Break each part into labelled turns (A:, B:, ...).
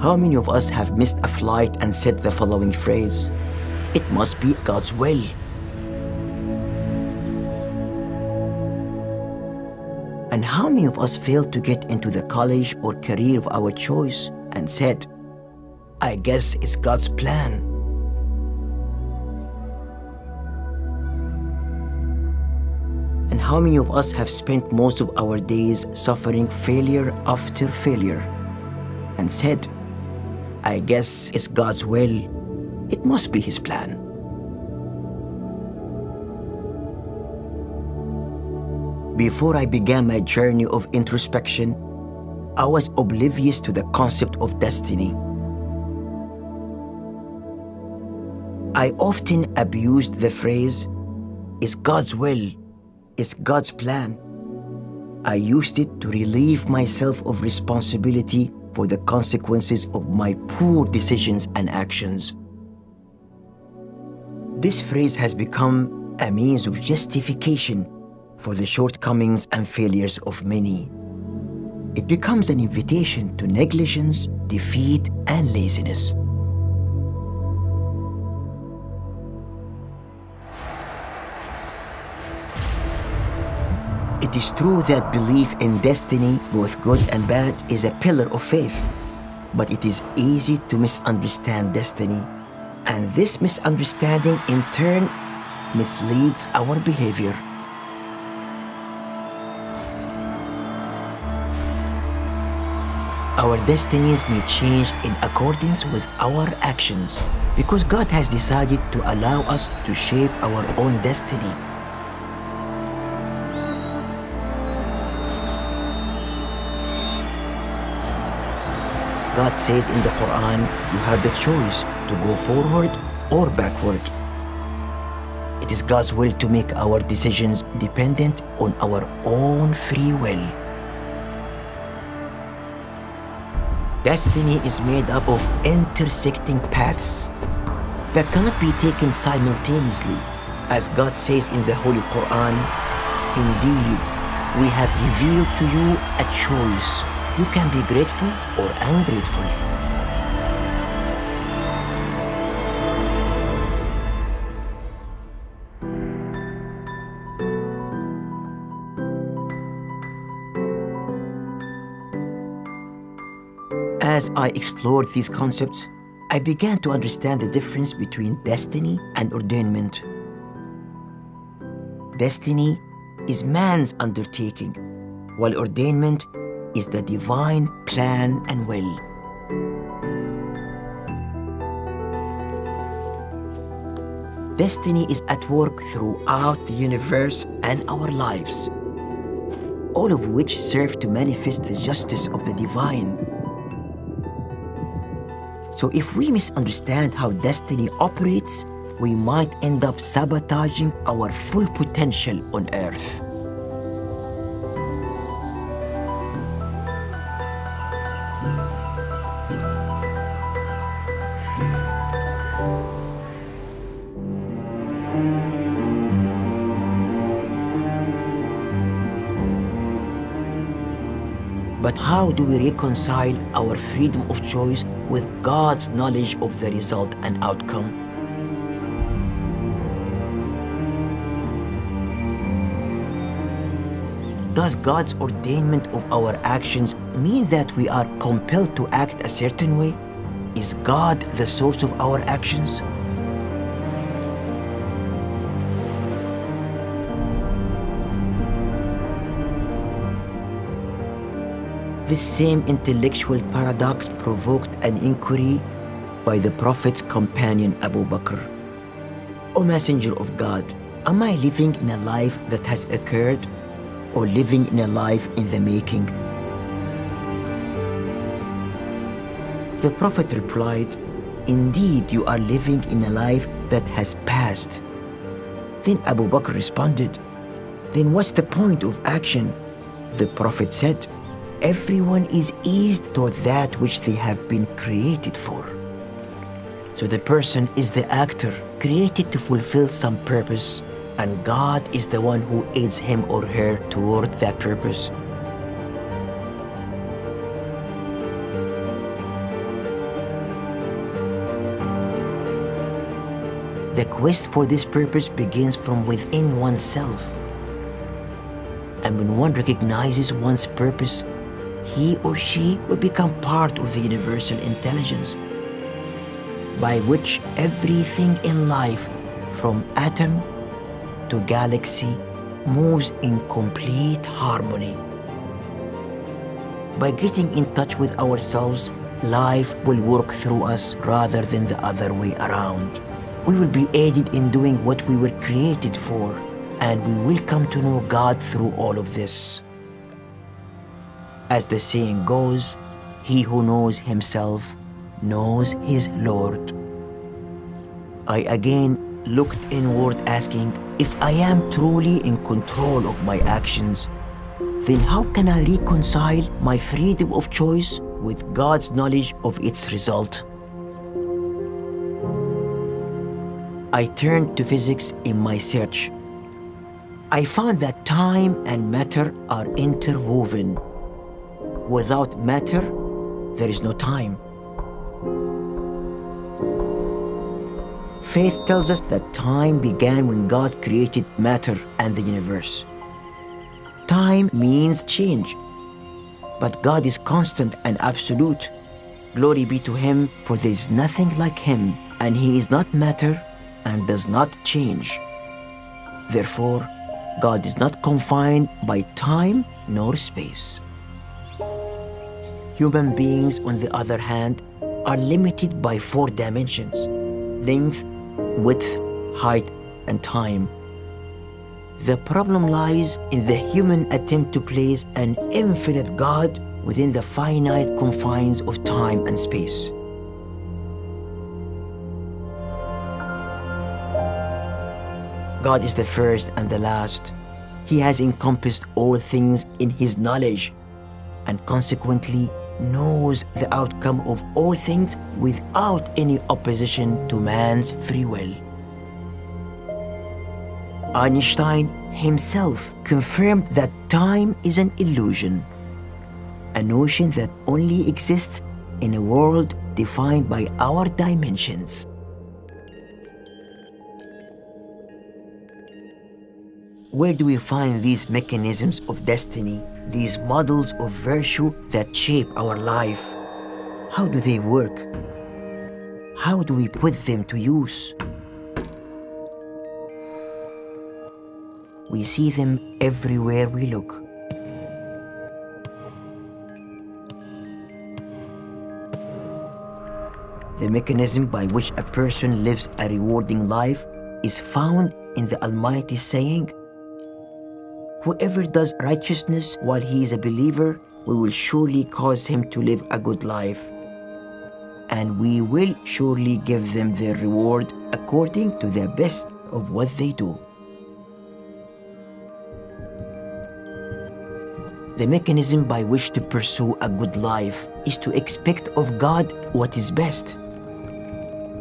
A: How many of us have missed a flight and said the following phrase, "It must be God's will"? And how many of us failed to get into the college or career of our choice and said, "I guess it's God's plan"? And how many of us have spent most of our days suffering failure after failure and said, "I guess it's God's will. It must be His plan"? Before I began my journey of introspection, I was oblivious to the concept of destiny. I often abused the phrase, "It's God's will, it's God's plan." I used it to relieve myself of responsibility for the consequences of my poor decisions and actions. This phrase has become a means of justification for the shortcomings and failures of many. It becomes an invitation to negligence, defeat, and laziness. It is true that belief in destiny, both good and bad, is a pillar of faith, but it is easy to misunderstand destiny, and this misunderstanding in turn misleads our behavior. Our destinies may change in accordance with our actions because God has decided to allow us to shape our own destiny. God says in the Quran, you have the choice to go forward or backward. It is God's will to make our decisions dependent on our own free will. Destiny is made up of intersecting paths that cannot be taken simultaneously. As God says in the Holy Quran, "Indeed, we have revealed to you a choice. You can be grateful or ungrateful." As I explored these concepts, I began to understand the difference between destiny and ordainment. Destiny is man's undertaking, while ordainment is the divine plan and will. Destiny is at work throughout the universe and our lives, all of which serve to manifest the justice of the divine. So if we misunderstand how destiny operates, we might end up sabotaging our full potential on earth. But how do we reconcile our freedom of choice with God's knowledge of the result and outcome? Does God's ordainment of our actions mean that we are compelled to act a certain way? Is God the source of our actions? This same intellectual paradox provoked an inquiry by the Prophet's companion Abu Bakr. "O Messenger of God, am I living in a life that has occurred or living in a life in the making?" The Prophet replied, "Indeed, you are living in a life that has passed." Then Abu Bakr responded, "Then what's the point of action?" The Prophet said, "Everyone is eased toward that which they have been created for." So the person is the actor, created to fulfill some purpose, and God is the one who aids him or her toward that purpose. The quest for this purpose begins from within oneself. And when one recognizes one's purpose, he or she will become part of the universal intelligence, by which everything in life, from atom to galaxy, moves in complete harmony. By getting in touch with ourselves, life will work through us rather than the other way around. We will be aided in doing what we were created for, and we will come to know God through all of this. As the saying goes, he who knows himself knows his Lord. I again looked inward, asking, if I am truly in control of my actions, then how can I reconcile my freedom of choice with God's knowledge of its result? I turned to physics in my search. I found that time and matter are interwoven. Without matter, there is no time. Faith tells us that time began when God created matter and the universe. Time means change, but God is constant and absolute. Glory be to Him, for there is nothing like Him, and He is not matter and does not change. Therefore, God is not confined by time nor space. Human beings, on the other hand, are limited by 4 dimensions: length, width, height, and time. The problem lies in the human attempt to place an infinite God within the finite confines of time and space. God is the first and the last. He has encompassed all things in His knowledge, and consequently knows the outcome of all things without any opposition to man's free will. Einstein himself confirmed that time is an illusion, a notion that only exists in a world defined by our dimensions. Where do we find these mechanisms of destiny, these models of virtue that shape our life? How do they work? How do we put them to use? We see them everywhere we look. The mechanism by which a person lives a rewarding life is found in the Almighty saying, "Whoever does righteousness while he is a believer, we will surely cause him to live a good life, and we will surely give them their reward according to the best of what they do." The mechanism by which to pursue a good life is to expect of God what is best.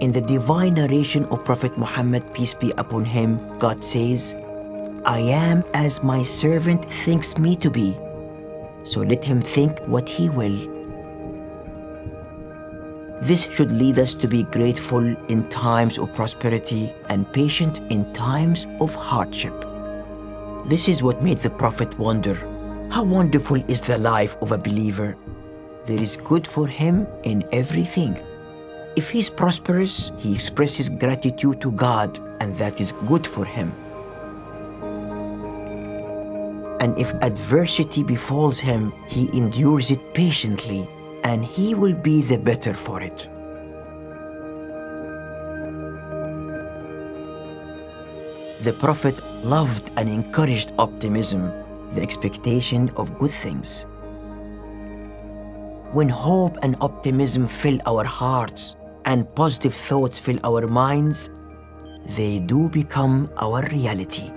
A: In the divine narration of Prophet Muhammad, peace be upon him, God says, "I am as my servant thinks me to be, so let him think what he will." This should lead us to be grateful in times of prosperity and patient in times of hardship. This is what made the Prophet wonder, how wonderful is the life of a believer. There is good for him in everything. If he is prosperous, he expresses gratitude to God, and that is good for him. And if adversity befalls him, he endures it patiently, and he will be the better for it. The Prophet loved and encouraged optimism, the expectation of good things. When hope and optimism fill our hearts and positive thoughts fill our minds, they do become our reality.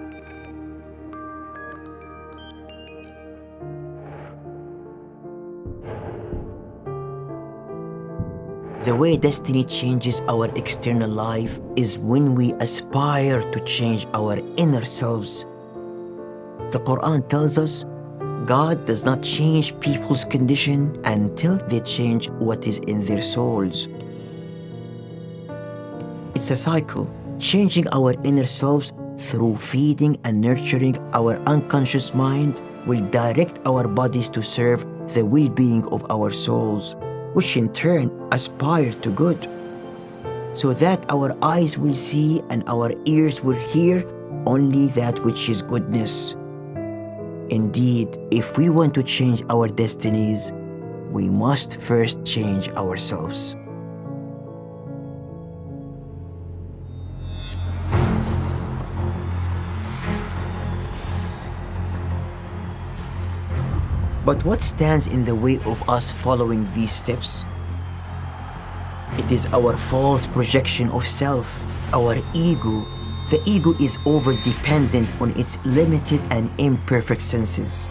A: The way destiny changes our external life is when we aspire to change our inner selves. The Quran tells us God does not change people's condition until they change what is in their souls. It's a cycle. Changing our inner selves through feeding and nurturing our unconscious mind will direct our bodies to serve the well-being of our souls, which in turn aspire to good, so that our eyes will see and our ears will hear only that which is goodness. Indeed, if we want to change our destinies, we must first change ourselves. But what stands in the way of us following these steps? It is our false projection of self, our ego. The ego is over-dependent on its limited and imperfect senses.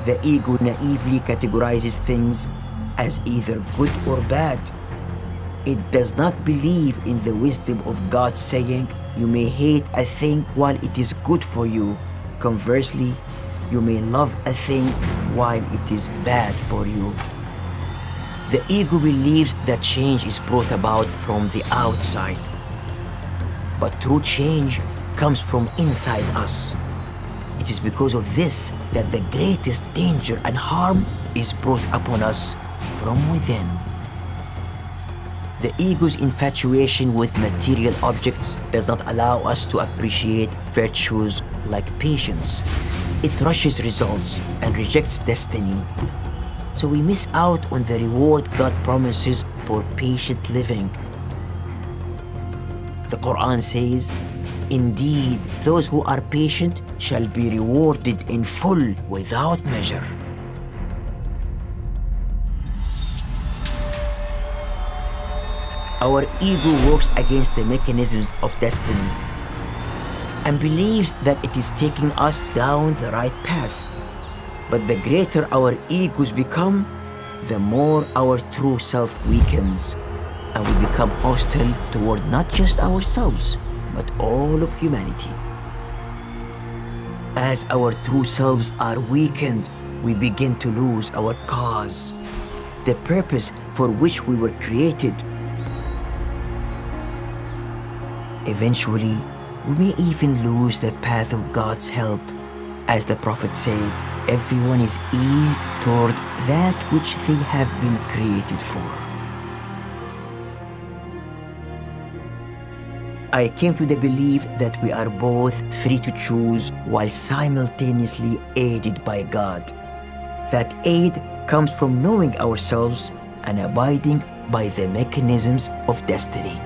A: The ego naively categorizes things as either good or bad. It does not believe in the wisdom of God saying, you may hate a thing while it is good for you. Conversely, you may love a thing while it is bad for you. The ego believes that change is brought about from the outside. But true change comes from inside us. It is because of this that the greatest danger and harm is brought upon us from within. The ego's infatuation with material objects does not allow us to appreciate virtues like patience. It rushes results and rejects destiny. So we miss out on the reward God promises for patient living. The Quran says, indeed, those who are patient shall be rewarded in full without measure. Our ego works against the mechanisms of destiny and believes that it is taking us down the right path. But the greater our egos become, the more our true self weakens, and we become hostile toward not just ourselves, but all of humanity. As our true selves are weakened, we begin to lose our cause, the purpose for which we were created. Eventually, we may even lose the path of God's help. As the Prophet said, everyone is eased toward that which they have been created for. I came to the belief that we are both free to choose while simultaneously aided by God. That aid comes from knowing ourselves and abiding by the mechanisms of destiny.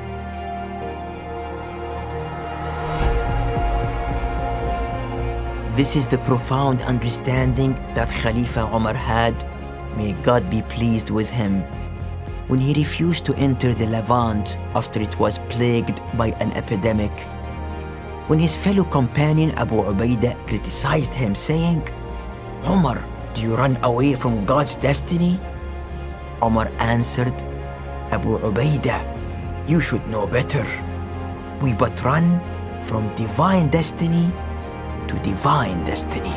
A: This is the profound understanding that Khalifa Umar had, may God be pleased with him, when he refused to enter the Levant after it was plagued by an epidemic. When his fellow companion Abu Ubaidah criticized him, saying, Umar, do you run away from God's destiny? Umar answered, Abu Ubaidah, you should know better. We but run from divine destiny to divine destiny.